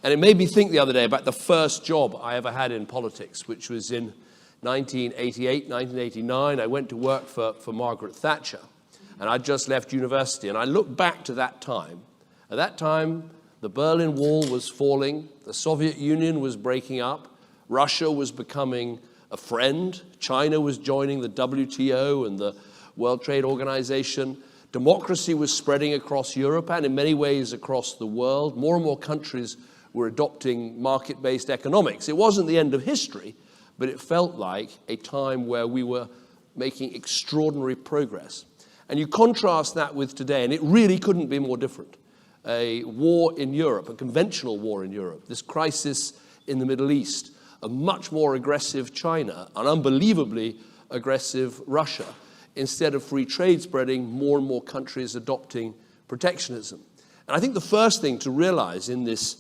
And it made me think the other day about the first job I ever had in politics, which was in 1988, 1989. I went to work for Margaret Thatcher, and I'd just left university. And I looked back to that time. At that time, the Berlin Wall was falling, the Soviet Union was breaking up, Russia was becoming a friend, China was joining the WTO and the World Trade Organization. Democracy was spreading across Europe and in many ways across the world. More and more countries were adopting market-based economics. It wasn't the end of history, but it felt like a time where we were making extraordinary progress. And you contrast that with today, and it really couldn't be more different. A war in Europe, a conventional war in Europe, this crisis in the Middle East, a much more aggressive China, an unbelievably aggressive Russia. Instead of free trade spreading, more and more countries adopting protectionism. And I think the first thing to realize in this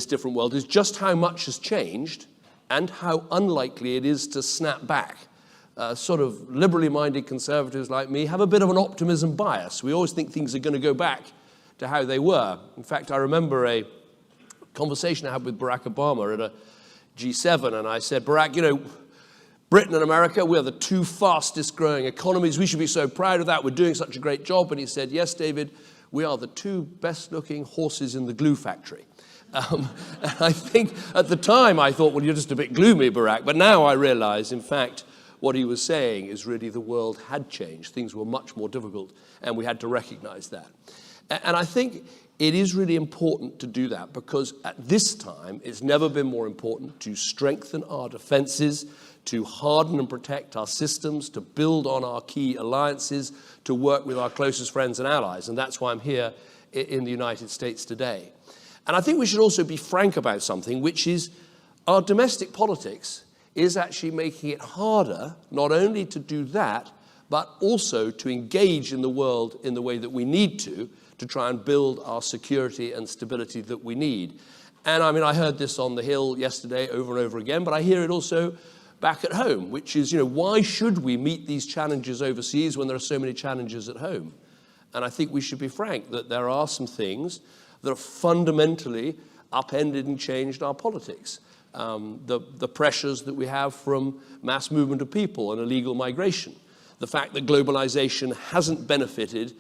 different world is just how much has changed and how unlikely it is to snap back. Sort of liberally minded conservatives like me have a bit of an optimism bias. We always think things are going to go back to how they were. In fact, I remember a conversation I had with Barack Obama at a G7, and I said, Barack, you know, Britain and America, we are the two fastest growing economies. We should be so proud of that. We're doing such a great job. And he said, yes, David, we are the two best looking horses in the glue factory. And I think at the time I thought, well, you're just a bit gloomy, Barack. But now I realize, in fact, what he was saying is really the world had changed. Things were much more difficult, and we had to recognize that. And I think it is really important to do that because at this time, it's never been more important to strengthen our defenses, to harden and protect our systems, to build on our key alliances, to work with our closest friends and allies. And that's why I'm here in the United States today. And I think we should also be frank about something, which is our domestic politics is actually making it harder not only to do that, but also to engage in the world in the way that we need to try and build our security and stability that we need. And I mean, I heard this on the Hill yesterday over and over again, but I hear it also back at home, which is, you know, why should we meet these challenges overseas when there are so many challenges at home? And I think we should be frank that there are some things that have fundamentally upended and changed our politics. The pressures that we have from mass movement of people and illegal migration. The fact that globalization hasn't benefited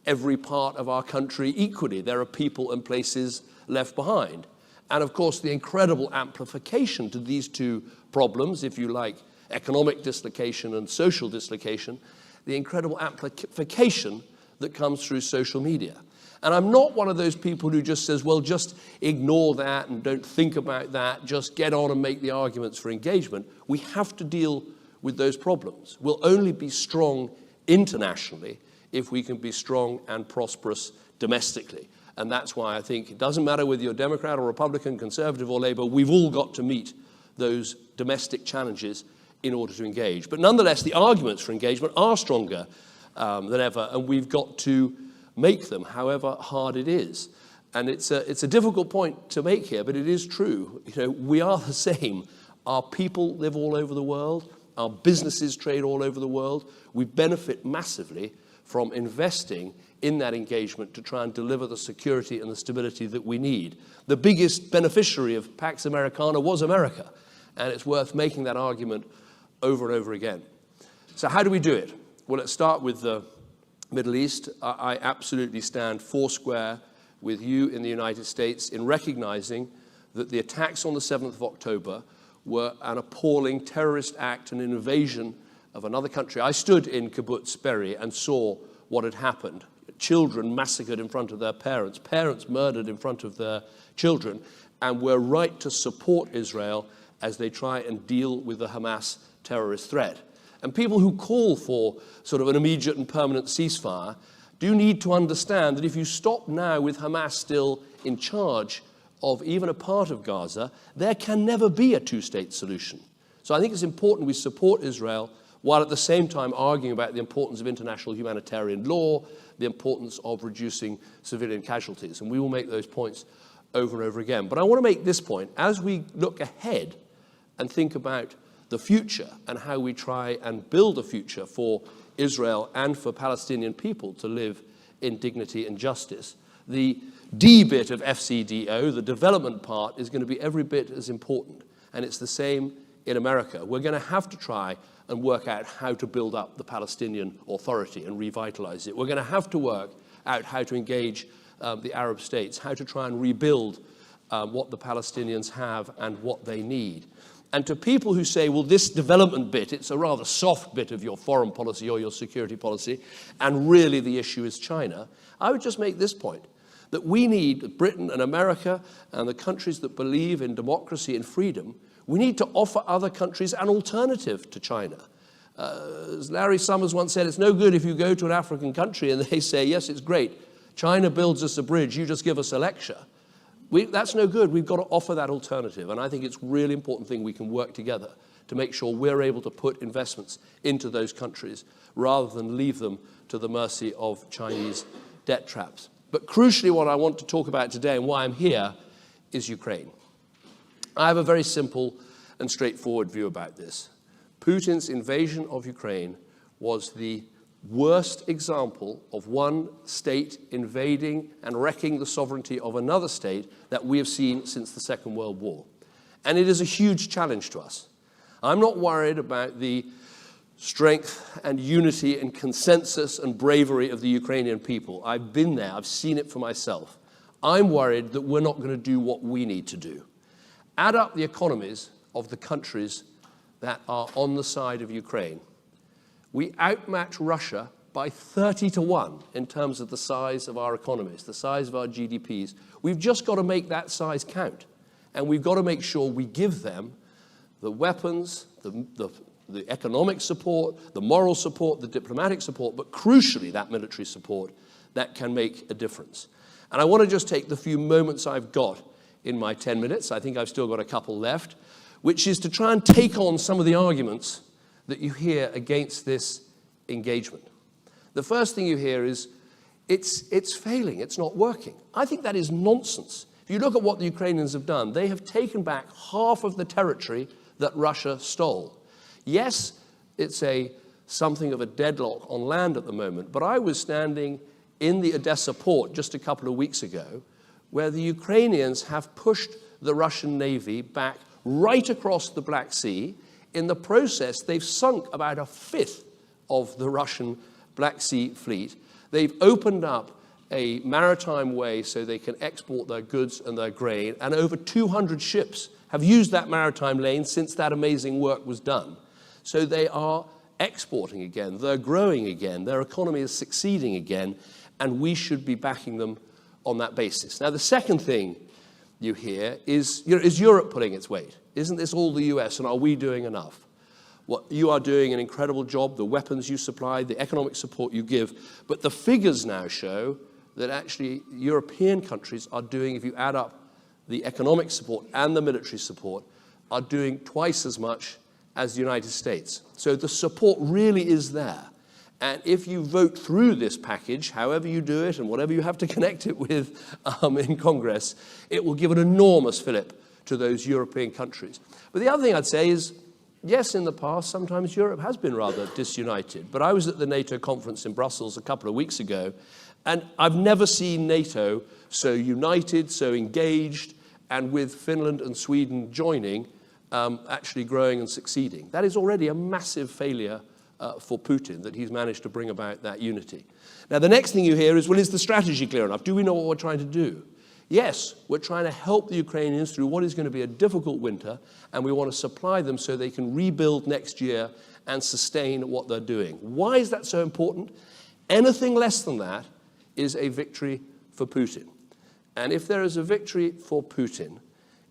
every part of our country equally. There are people and places left behind. And of course, the incredible amplification to these two problems, if you like, economic dislocation and social dislocation, the incredible amplification that comes through social media. And I'm not one of those people who just says, well, just ignore that and don't think about that, just get on and make the arguments for engagement. We have to deal with those problems. We'll only be strong internationally if we can be strong and prosperous domestically. And that's why I think it doesn't matter whether you're Democrat or Republican, Conservative or Labour, we've all got to meet those domestic challenges in order to engage. But nonetheless, the arguments for engagement are stronger than ever, and we've got to make them, however hard it is. And it's a difficult point to make here, but it is true. You know, we are the same. Our people live all over the world. Our businesses trade all over the world. We benefit massively from investing in that engagement to try and deliver the security and the stability that we need. The biggest beneficiary of Pax Americana was America, and it's worth making that argument over and over again. So how do we do it? Well, let's start with the Middle East. I absolutely stand foursquare with you in the United States in recognizing that the attacks on the 7th of October were an appalling terrorist act, an invasion of another country. I stood in Kibbutz Be'eri and saw what had happened. Children massacred in front of their parents, parents murdered in front of their children, and we're right to support Israel as they try and deal with the Hamas terrorist threat. And people who call for sort of an immediate and permanent ceasefire do need to understand that if you stop now with Hamas still in charge of even a part of Gaza, there can never be a two-state solution. So I think it's important we support Israel while at the same time arguing about the importance of international humanitarian law, the importance of reducing civilian casualties. And we will make those points over and over again. But I want to make this point. As we look ahead and think about the future and how we try and build a future for Israel and for Palestinian people to live in dignity and justice, The D bit of FCDO, the development part, is going to be every bit as important. And it's the same in America. We're going to have to try and work out how to build up the Palestinian Authority and revitalize it. We're going to have to work out how to engage the Arab states, how to try and rebuild what the Palestinians have and what they need. And to people who say, well, this development bit, it's a rather soft bit of your foreign policy or your security policy, and really the issue is China, I would just make this point, that we need, Britain and America and the countries that believe in democracy and freedom, we need to offer other countries an alternative to China. As Larry Summers once said, it's no good if you go to an African country and they say, yes, it's great, China builds us a bridge, you just give us a lecture. That's no good. We've got to offer that alternative. And I think it's a really important thing we can work together to make sure we're able to put investments into those countries rather than leave them to the mercy of Chinese debt traps. But crucially, what I want to talk about today and why I'm here is Ukraine. I have a very simple and straightforward view about this. Putin's invasion of Ukraine was the worst example of one state invading and wrecking the sovereignty of another state that we have seen since the Second World War. And it is a huge challenge to us. I'm not worried about the strength and unity and consensus and bravery of the Ukrainian people. I've been there, I've seen it for myself. I'm worried that we're not going to do what we need to do. Add up the economies of the countries that are on the side of Ukraine. We outmatch Russia by 30 to 1 in terms of the size of our economies, the size of our GDPs. We've just got to make that size count. And we've got to make sure we give them the weapons, the economic support, the moral support, the diplomatic support, but crucially that military support that can make a difference. And I want to just take the few moments I've got in my 10 minutes, I think I've still got a couple left, which is to try and take on some of the arguments that you hear against this engagement. The first thing you hear is, it's failing, it's not working. I think that is nonsense. If you look at what the Ukrainians have done, they have taken back half of the territory that Russia stole. Yes, it's something of a deadlock on land at the moment, but I was standing in the Odessa port just a couple of weeks ago, where the Ukrainians have pushed the Russian Navy back right across the Black Sea. In the process, they've sunk about a fifth of the Russian Black Sea fleet. They've opened up a maritime way so they can export their goods and their grain, and over 200 ships have used that maritime lane since that amazing work was done. So they are exporting again, they're growing again, their economy is succeeding again, and we should be backing them on that basis. Now, the second thing you hear is Europe pulling its weight? Isn't this all the US, and are we doing enough? Well, you are doing an incredible job, the weapons you supply, the economic support you give, but the figures now show that actually European countries are doing, if you add up the economic support and the military support, are doing twice as much as the United States. So the support really is there. And if you vote through this package, however you do it and whatever you have to connect it with in Congress, it will give an enormous fillip to those European countries. But the other thing I'd say is, yes, in the past, sometimes Europe has been rather disunited. But I was at the NATO conference in Brussels a couple of weeks ago, and I've never seen NATO so united, so engaged, and with Finland and Sweden joining, actually growing and succeeding. That is already a massive failure for Putin, that he's managed to bring about that unity. Now, the next thing you hear is, well, is the strategy clear enough? Do we know what we're trying to do? Yes, we're trying to help the Ukrainians through what is going to be a difficult winter, and we want to supply them so they can rebuild next year and sustain what they're doing. Why is that so important? Anything less than that is a victory for Putin. And if there is a victory for Putin,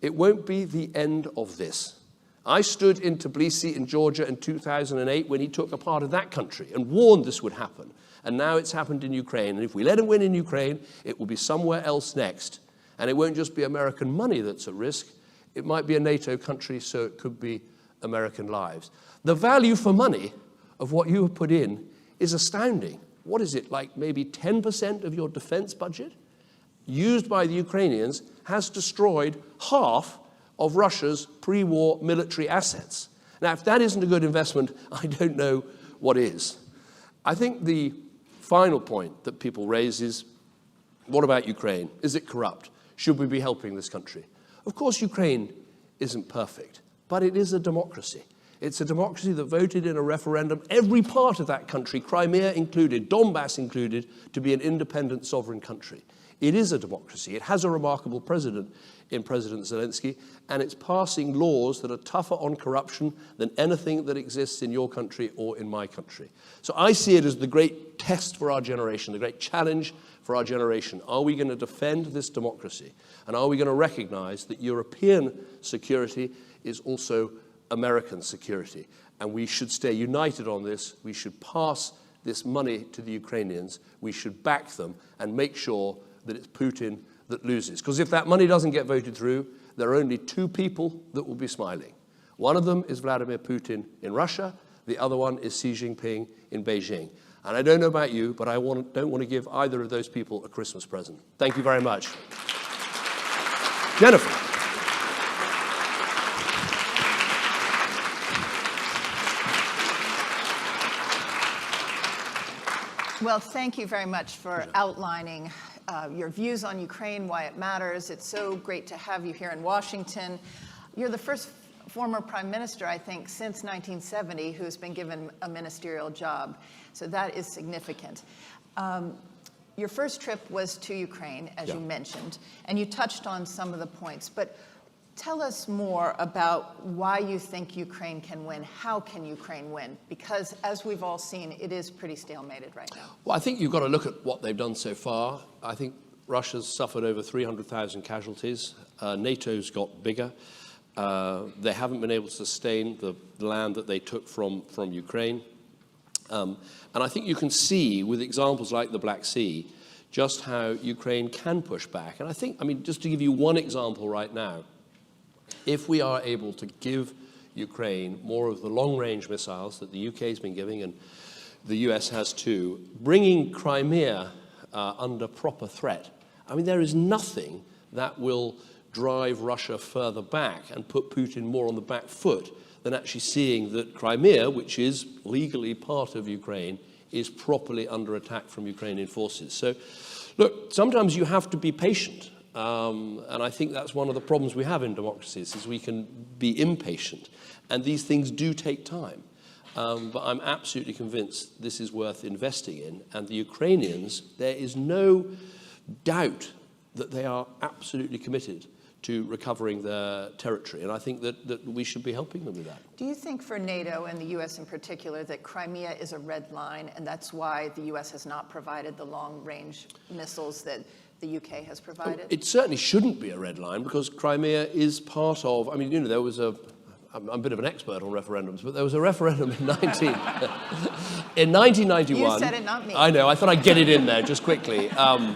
it won't be the end of this. I stood in Tbilisi in Georgia in 2008 when he took a part of that country and warned this would happen. And now it's happened in Ukraine. And if we let him win in Ukraine, it will be somewhere else next. And it won't just be American money that's at risk. It might be a NATO country, so it could be American lives. The value for money of what you have put in is astounding. What is it, like maybe 10% of your defense budget? Used by the Ukrainians has destroyed half of Russia's pre-war military assets. Now, if that isn't a good investment, I don't know what is. I think the final point that people raise is, What about Ukraine? Is it corrupt? Should we be helping this country? Of course, Ukraine isn't perfect, but it is a democracy. It's a democracy that voted in a referendum, every part of that country, Crimea included, Donbass included, to be an independent sovereign country. It is a democracy. It has a remarkable president in President Zelensky, and it's passing laws that are tougher on corruption than anything that exists in your country or in my country. So I see it as the great test for our generation, the great challenge for our generation. Are we going to defend this democracy? And are we going to recognize that European security is also American security? And we should stay united on this. We should pass this money to the Ukrainians. We should back them and make sure that it's Putin that loses. Because if that money doesn't get voted through, there are only two people that will be smiling. One of them is Vladimir Putin in Russia. The other one is Xi Jinping in Beijing. And I don't know about you, but I don't want to give either of those people a Christmas present. Thank you very much. Jennifer. Well, thank you very much for outlining your views on Ukraine, why it matters. It's so great to have you here in Washington. You're the first former prime minister, I think, since 1970 who's been given a ministerial job. So that is significant. Your first trip was to Ukraine, as you mentioned, and you touched on some of the points. But tell us more about why you think Ukraine can win. How can Ukraine win? Because, as we've all seen, it is pretty stalemated right now. Well, I think you've got to look at what they've done so far. I think Russia's suffered over 300,000 casualties. NATO's got bigger. They haven't been able to sustain the land that they took from Ukraine. And I think you can see, with examples like the Black Sea, just how Ukraine can push back. And I think, just to give you one example right now, if we are able to give Ukraine more of the long-range missiles that the UK has been giving, and the US has too, bringing Crimea under proper threat, there is nothing that will drive Russia further back and put Putin more on the back foot than actually seeing that Crimea, which is legally part of Ukraine, is properly under attack from Ukrainian forces. So, look, sometimes you have to be patient. And I think that's one of the problems we have in democracies, is we can be impatient. And these things do take time. But I'm absolutely convinced this is worth investing in. And the Ukrainians, there is no doubt that they are absolutely committed to recovering their territory. And I think that we should be helping them with that. Do you think for NATO and the U.S. in particular that Crimea is a red line, and that's why the U.S. has not provided the long-range missiles that the UK has provided? It certainly shouldn't be a red line, because Crimea is part of, there was I'm a bit of an expert on referendums, but there was a referendum in 1991. You said it, not me. I know, I thought I'd get it in there just quickly. In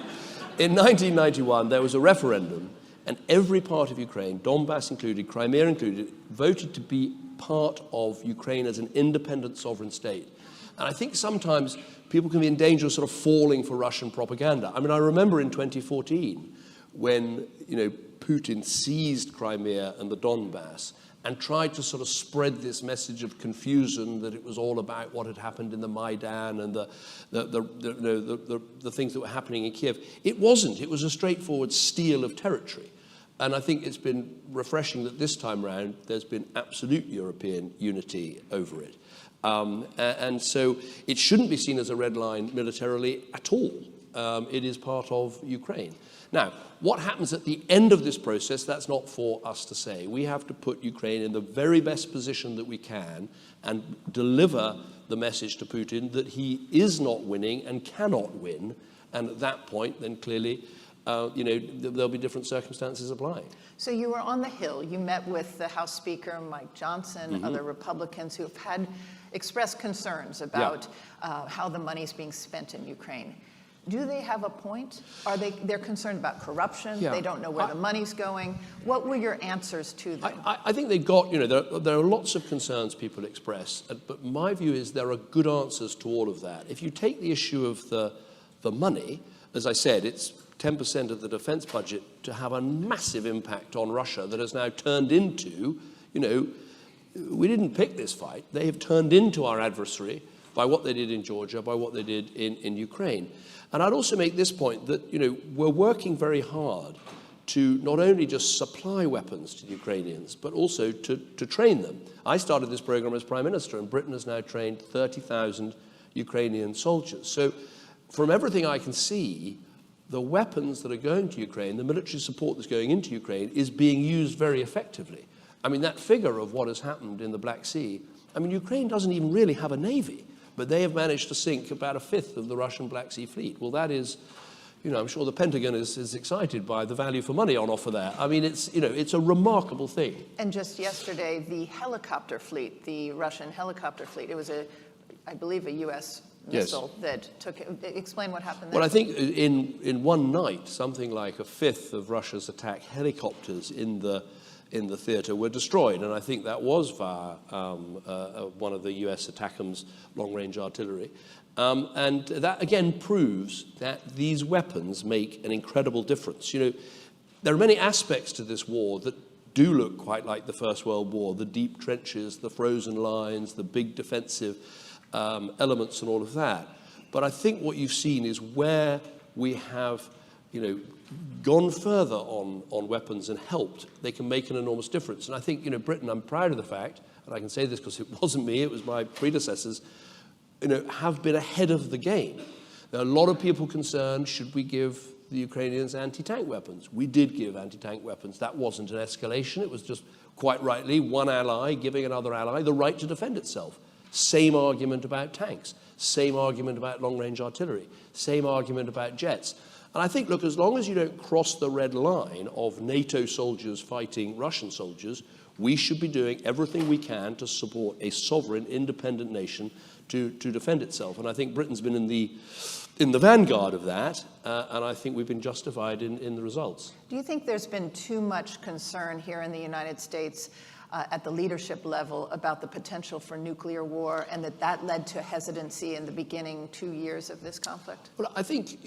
1991, there was a referendum, and every part of Ukraine, Donbass included, Crimea included, voted to be part of Ukraine as an independent sovereign state. And I think sometimes people can be in danger of sort of falling for Russian propaganda. I remember in 2014 when, Putin seized Crimea and the Donbass and tried to sort of spread this message of confusion that it was all about what had happened in the Maidan and the things that were happening in Kiev. It wasn't. It was a straightforward steal of territory. And I think it's been refreshing that this time round there's been absolute European unity over it. And so it shouldn't be seen as a red line militarily at all. It is part of Ukraine. Now, what happens at the end of this process, that's not for us to say. We have to put Ukraine in the very best position that we can and deliver the message to Putin that he is not winning and cannot win. And at that point, then clearly, there'll be different circumstances applying. So you were on the Hill. You met with the House Speaker, Mike Johnson, other Republicans who have expressed concerns about how the money's being spent in Ukraine. Do they have a point? They're concerned about corruption? They don't know where the money's going. What were your answers to them? I think they've got, there are lots of concerns people express, but my view is there are good answers to all of that. If you take the issue of the money, as I said, it's 10% of the defense budget to have a massive impact on Russia that has now turned into, we didn't pick this fight. They have turned into our adversary. by what they did in Georgia, by what they did in Ukraine. And I'd also make this point that, we're working very hard to not only just supply weapons to the Ukrainians, but also to train them. I started this program as Prime Minister, and Britain has now trained 30,000 Ukrainian soldiers. So from everything I can see, the weapons that are going to Ukraine, the military support that's going into Ukraine, is being used very effectively. I mean, that figure of what has happened in the Black Sea, I mean, Ukraine doesn't even really have a navy, but they have managed to sink about a fifth of the Russian Black Sea fleet. Well, that is, I'm sure the Pentagon is excited by the value for money on offer there. I mean, it's a remarkable thing. And just yesterday, the helicopter fleet, the Russian helicopter fleet, it was I believe, a U.S. missile that took it. Explain what happened there. Well, I think in one night, something like a fifth of Russia's attack helicopters in the theater were destroyed, and I think that was via one of the U.S. ATACMS long-range artillery. And that, again, proves that these weapons make an incredible difference. There are many aspects to this war that do look quite like the First World War, the deep trenches, the frozen lines, the big defensive elements and all of that. But I think what you've seen is where we have, gone further on weapons and helped, they can make an enormous difference. And I think, Britain, I'm proud of the fact, and I can say this because it wasn't me, it was my predecessors, have been ahead of the game. There are a lot of people concerned, should we give the Ukrainians anti-tank weapons? We did give anti-tank weapons. That wasn't an escalation. It was just, quite rightly, one ally giving another ally the right to defend itself. Same argument about tanks. Same argument about long-range artillery. Same argument about jets. And I think, look, as long as you don't cross the red line of NATO soldiers fighting Russian soldiers, we should be doing everything we can to support a sovereign, independent nation to defend itself. And I think Britain's been in the vanguard of that, and I think we've been justified in the results. Do you think there's been too much concern here in the United States at the leadership level about the potential for nuclear war, and that led to hesitancy in the beginning 2 years of this conflict? Well, I think,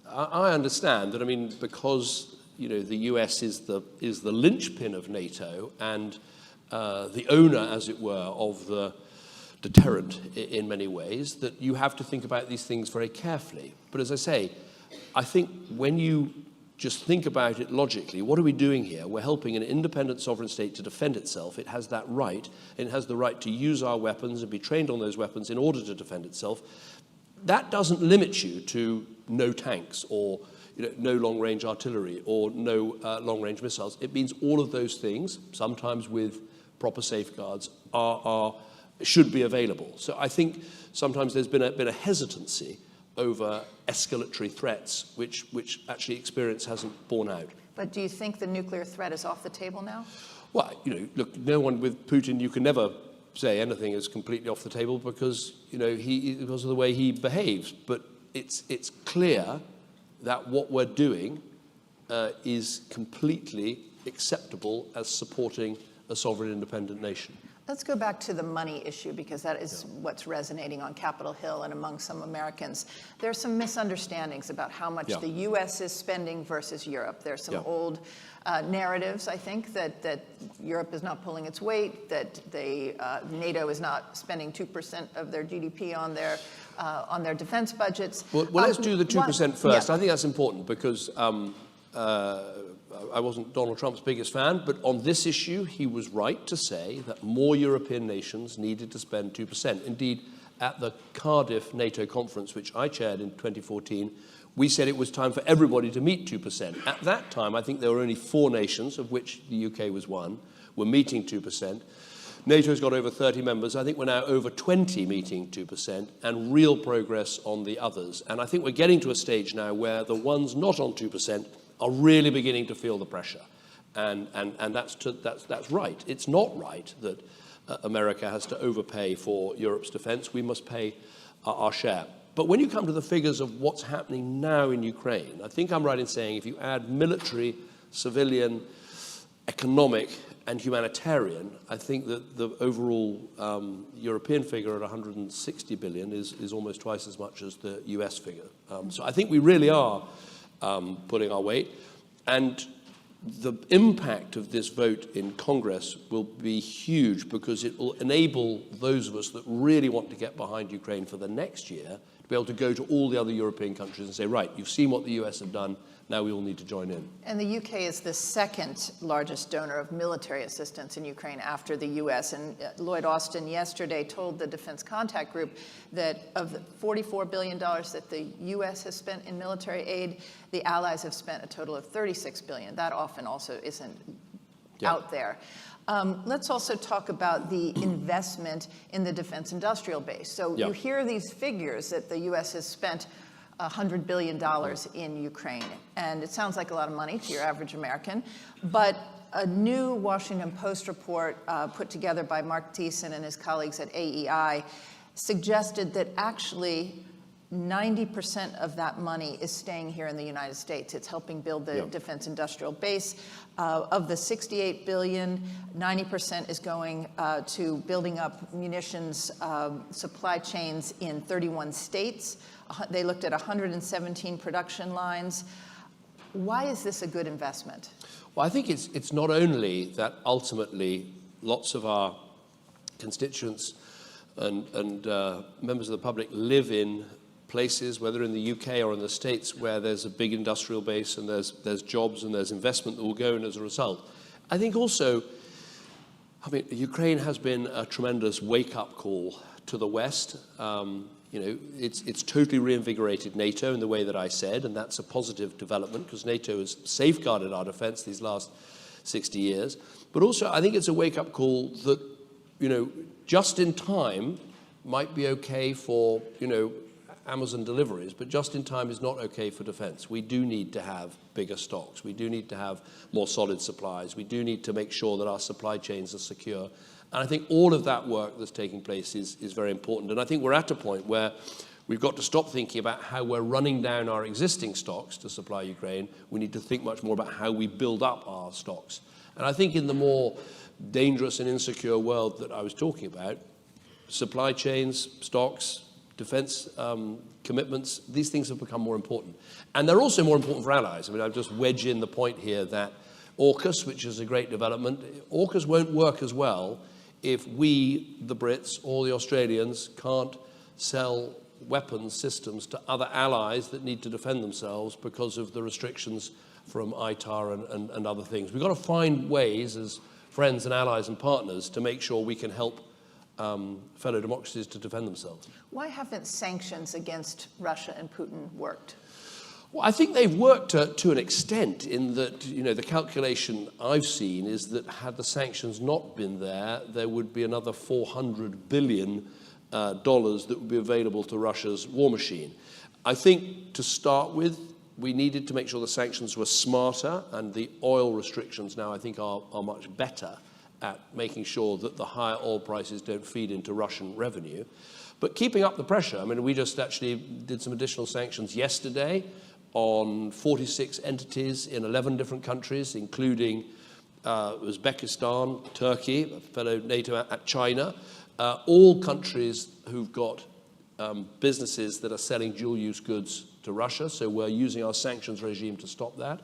I understand that, because, the US is the linchpin of NATO and the owner, as it were, of the deterrent in many ways, that you have to think about these things very carefully. But as I say, I think when you just think about it logically, what are we doing here? We're helping an independent sovereign state to defend itself. It has that right, and it has the right to use our weapons and be trained on those weapons in order to defend itself. That doesn't limit you to no tanks or no long-range artillery or no long-range missiles. It means all of those things, sometimes with proper safeguards, should be available. So I think sometimes there's been a hesitancy over escalatory threats, which actually experience hasn't borne out. But do you think the nuclear threat is off the table now? Well, look, no one with Putin, you can never say anything is completely off the table because, because of the way he behaves. But it's clear that what we're doing is completely acceptable as supporting a sovereign independent nation. Let's go back to the money issue, because that is what's resonating on Capitol Hill and among some Americans. There are some misunderstandings about how much the U.S. is spending versus Europe. There's some old narratives, I think, that Europe is not pulling its weight, that NATO is not spending 2% of their GDP on their defense budgets. Well, let's do the 2% first. I think that's important because I wasn't Donald Trump's biggest fan, but on this issue, he was right to say that more European nations needed to spend 2%. Indeed, at the Cardiff NATO conference, which I chaired in 2014, we said it was time for everybody to meet 2%. At that time, I think there were only 4 nations, of which the UK was one, were meeting 2%. NATO's got over 30 members. I think we're now over 20 meeting 2%, and real progress on the others. And I think we're getting to a stage now where the ones not on 2% are really beginning to feel the pressure. And that's right. It's not right that America has to overpay for Europe's defense. We must pay our share. But when you come to the figures of what's happening now in Ukraine, I think I'm right in saying if you add military, civilian, economic, and humanitarian, I think that the overall European figure at 160 billion is almost twice as much as the US figure. So I think we really are pulling our weight. And the impact of this vote in Congress will be huge because it will enable those of us that really want to get behind Ukraine for the next year to be able to go to all the other European countries and say, right, you've seen what the US have done, now we all need to join in. And the UK is the second largest donor of military assistance in Ukraine after the US. And Lloyd Austin yesterday told the Defense Contact Group that of the $44 billion that the US has spent in military aid, the Allies have spent a total of $36 billion. That often also isn't out there. Let's also talk about the investment in the defense industrial base. So you hear these figures that the US has spent $100 billion in Ukraine. And it sounds like a lot of money to your average American. But a new Washington Post report put together by Mark Thiessen and his colleagues at AEI suggested that actually 90% of that money is staying here in the United States. It's helping build the defense industrial base. Of the $68 billion, 90% is going to building up munitions supply chains in 31 states. They looked at 117 production lines. Why is this a good investment? Well, I think it's not only that ultimately lots of our constituents and members of the public live in places, whether in the UK or in the States, where there's a big industrial base and there's jobs and there's investment that will go in as a result. I think also, Ukraine has been a tremendous wake-up call to the West. It's totally reinvigorated NATO in the way that I said, and that's a positive development because NATO has safeguarded our defense these last 60 years. But also, I think it's a wake-up call that, just in time might be okay for, Amazon deliveries, but just in time is not okay for defense. We do need to have bigger stocks. We do need to have more solid supplies. We do need to make sure that our supply chains are secure. And I think all of that work that's taking place is very important. And I think we're at a point where we've got to stop thinking about how we're running down our existing stocks to supply Ukraine. We need to think much more about how we build up our stocks. And I think in the more dangerous and insecure world that I was talking about, supply chains, stocks, defense commitments, these things have become more important. And they're also more important for allies. I've just wedged in the point here that AUKUS, which is a great development, AUKUS won't work as well if we, the Brits, or the Australians, can't sell weapons systems to other allies that need to defend themselves because of the restrictions from ITAR and other things. We've got to find ways as friends and allies and partners to make sure we can help fellow democracies to defend themselves. Why haven't sanctions against Russia and Putin worked? Well, I think they've worked to an extent in that, the calculation I've seen is that had the sanctions not been there, there would be another $400 billion that would be available to Russia's war machine. I think to start with, we needed to make sure the sanctions were smarter, and the oil restrictions now I think are much better at making sure that the higher oil prices don't feed into Russian revenue. But keeping up the pressure, we just actually did some additional sanctions yesterday on 46 entities in 11 different countries, including Uzbekistan, Turkey, a fellow NATO, China, all countries who've got businesses that are selling dual-use goods to Russia, so we're using our sanctions regime to stop that.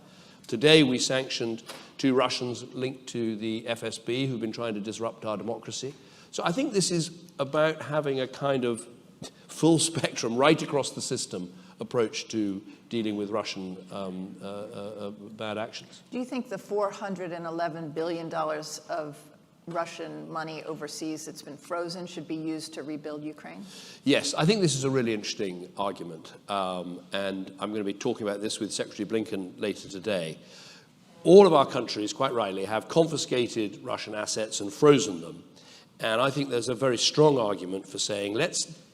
Today we sanctioned 2 Russians linked to the FSB who've been trying to disrupt our democracy. So I think this is about having a kind of full spectrum, right across the system, approach to dealing with Russian bad actions. Do you think the $411 billion of Russian money overseas that's been frozen should be used to rebuild Ukraine? Yes, I think this is a really interesting argument. And I'm going to be talking about this with Secretary Blinken later today. All of our countries, quite rightly, have confiscated Russian assets and frozen them. And I think there's a very strong argument for saying,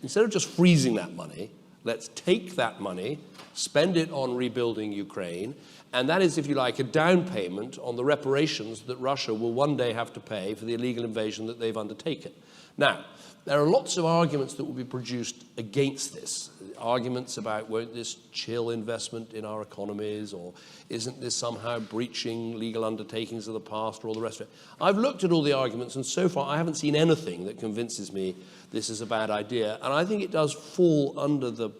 instead of just freezing that money, let's take that money, spend it on rebuilding Ukraine, and that is, if you like, a down payment on the reparations that Russia will one day have to pay for the illegal invasion that they've undertaken. Now, there are lots of arguments that will be produced against this. Arguments about, won't this chill investment in our economies, or isn't this somehow breaching legal undertakings of the past, or all the rest of it. I've looked at all the arguments, and so far I haven't seen anything that convinces me this is a bad idea. And I think it does fall under the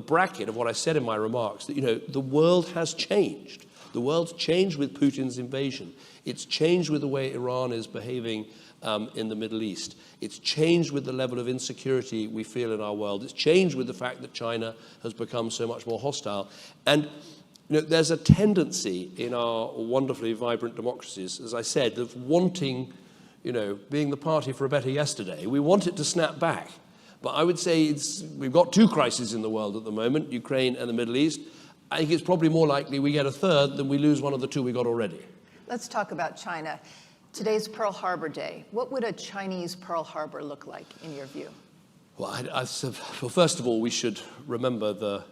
bracket of what I said in my remarks, that, the world has changed. The world's changed with Putin's invasion. It's changed with the way Iran is behaving in the Middle East. It's changed with the level of insecurity we feel in our world. It's changed with the fact that China has become so much more hostile. And there's a tendency in our wonderfully vibrant democracies, as I said, of wanting, being the party for a better yesterday. We want it to snap back. But I would say we've got two crises in the world at the moment, Ukraine and the Middle East. I think it's probably more likely we get a third than we lose one of the two we got already. Let's talk about China. Today's Pearl Harbor Day. What would a Chinese Pearl Harbor look like, in your view? Well, first of all, we should remember the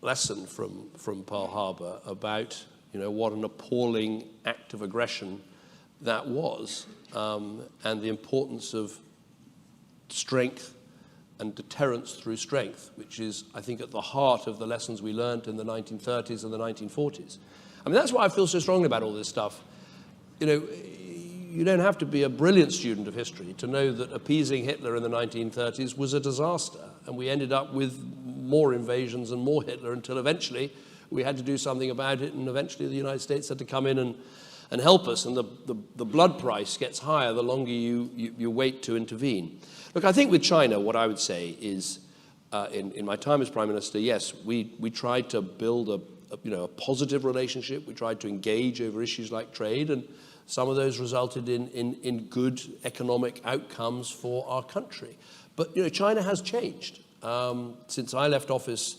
lesson from Pearl Harbor about what an appalling act of aggression that was, and the importance of strength and deterrence through strength, which is, I think, at the heart of the lessons we learned in the 1930s and the 1940s. I mean, that's why I feel so strongly about all this stuff. You don't have to be a brilliant student of history to know that appeasing Hitler in the 1930s was a disaster, and we ended up with more invasions and more Hitler until eventually we had to do something about it, and eventually the United States had to come in and help us, and the blood price gets higher the longer you wait to intervene. Look, I think with China, what I would say is, in my time as Prime Minister, yes, we tried to build a positive relationship. We tried to engage over issues like trade, and some of those resulted in good economic outcomes for our country. But China has changed. Since I left office,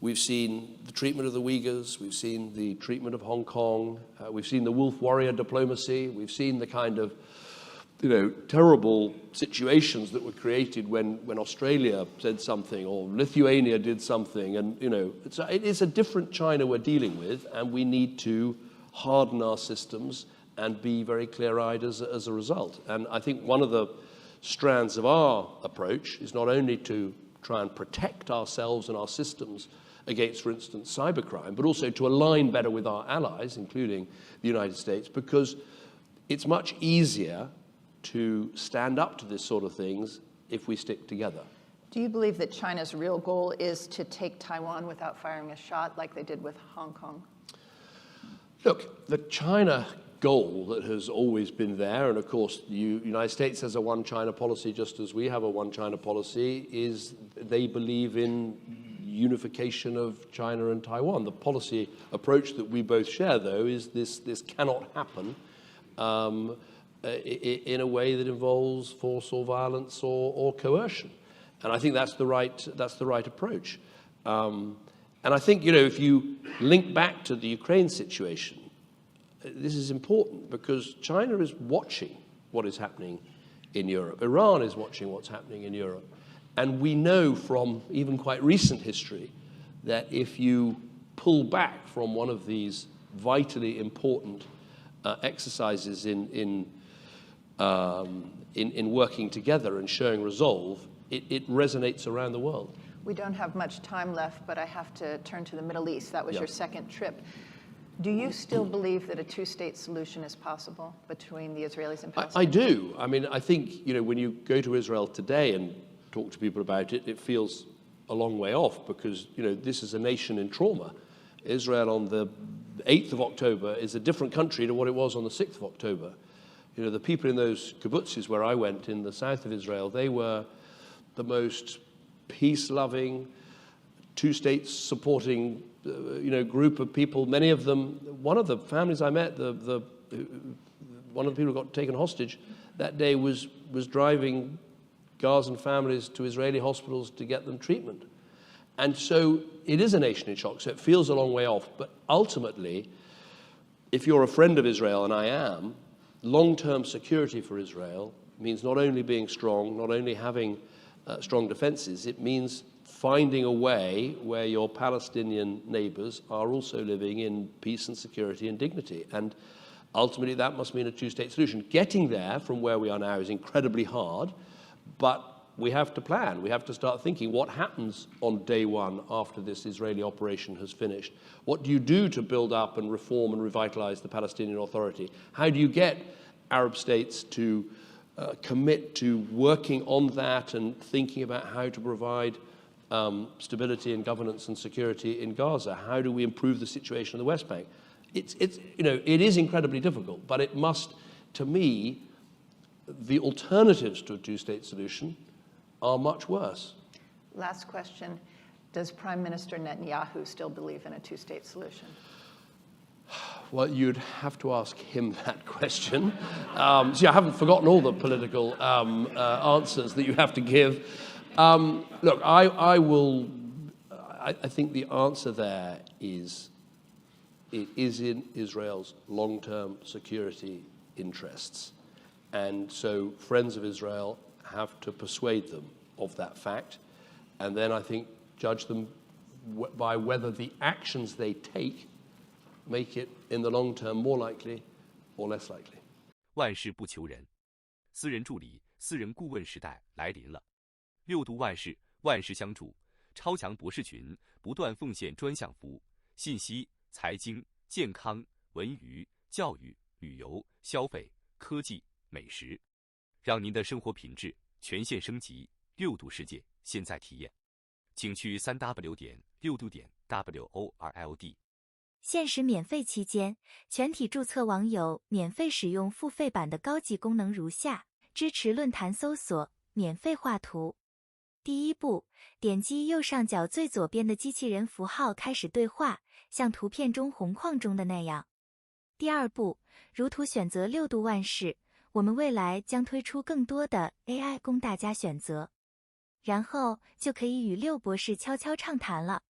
we've seen the treatment of the Uyghurs, we've seen the treatment of Hong Kong, we've seen the wolf warrior diplomacy, we've seen the kind of terrible situations that were created when Australia said something or Lithuania did something. And, it is a different China we're dealing with, and we need to harden our systems and be very clear-eyed as a result. And I think one of the strands of our approach is not only to try and protect ourselves and our systems against, for instance, cybercrime, but also to align better with our allies, including the United States, because it's much easier to stand up to this sort of things if we stick together. Do you believe that China's real goal is to take Taiwan without firing a shot like they did with Hong Kong? Look, the China goal that has always been there, and of course the United States has a one-China policy just as we have a one-China policy, is they believe in unification of China and Taiwan. The policy approach that we both share, though, is this cannot happen in a way that involves force or violence or coercion. And I think that's the right approach. And I think, if you link back to the Ukraine situation, this is important because China is watching what is happening in Europe. Iran is watching what's happening in Europe. And we know from even quite recent history that if you pull back from one of these vitally important exercises in working together and showing resolve, it resonates around the world. We don't have much time left, but I have to turn to the Middle East. That was your second trip. Do you still believe that a two-state solution is possible between the Israelis and Palestinians? I do. I mean, I think, when you go to Israel today and talk to people about it, it feels a long way off because, this is a nation in trauma. Israel on the 8th of October is a different country to what it was on the 6th of October. The people in those kibbutzes where I went in the south of Israel, they were the most peace-loving, two-state supporting group of people. Many of them, one of the families I met, one of the people who got taken hostage that day was driving Gazan families to Israeli hospitals to get them treatment. And so it is a nation in shock, so it feels a long way off. But ultimately, if you're a friend of Israel, and I am, long-term security for Israel means not only being strong, not only having strong defenses, it means finding a way where your Palestinian neighbors are also living in peace and security and dignity. And ultimately, that must mean a two-state solution. Getting there from where we are now is incredibly hard, but we have to plan. We have to start thinking what happens on day one after this Israeli operation has finished. What do you do to build up and reform and revitalize the Palestinian Authority? How do you get Arab states to commit to working on that and thinking about how to provide stability and governance and security in Gaza? How do we improve the situation in the West Bank? it is incredibly difficult, but it must, to me, the alternatives to a two-state solution are much worse. Last question. Does Prime Minister Netanyahu still believe in a two-state solution? Well, you'd have to ask him that question. See, I haven't forgotten all the political answers that you have to give. Look, I think the answer there is it is in Israel's long-term security interests. And so friends of Israel have to persuade them of that fact, and then I think judge them by whether the actions they take make it in the long term more likely or less likely. 万事不求人，私人助理、私人顾问时代来临了。六度万事，万事相助，超强博士群不断奉献专项服务，信息、财经、健康、文娱、教育、旅游、消费、科技、美食，让您的生活品质全线升级。六度世界现在体验，请去3w.6度.world。限时免费期间，全体注册网友免费使用付费版的高级功能如下：支持论坛搜索，免费画图。第一步，点击右上角最左边的机器人符号开始对话，像图片中红框中的那样。第二步，如图选择六度万事，我们未来将推出更多的 AI 供大家选择。然后就可以与六博士悄悄畅谈了。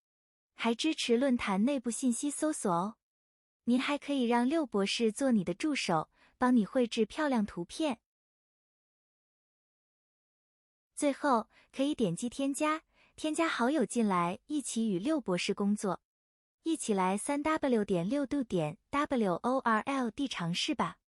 还支持论坛内部信息搜索哦。您还可以让六博士做你的助手，帮你绘制漂亮图片。最后可以点击添加好友进来，一起与六博士工作。一起来3w.6度.world尝试吧。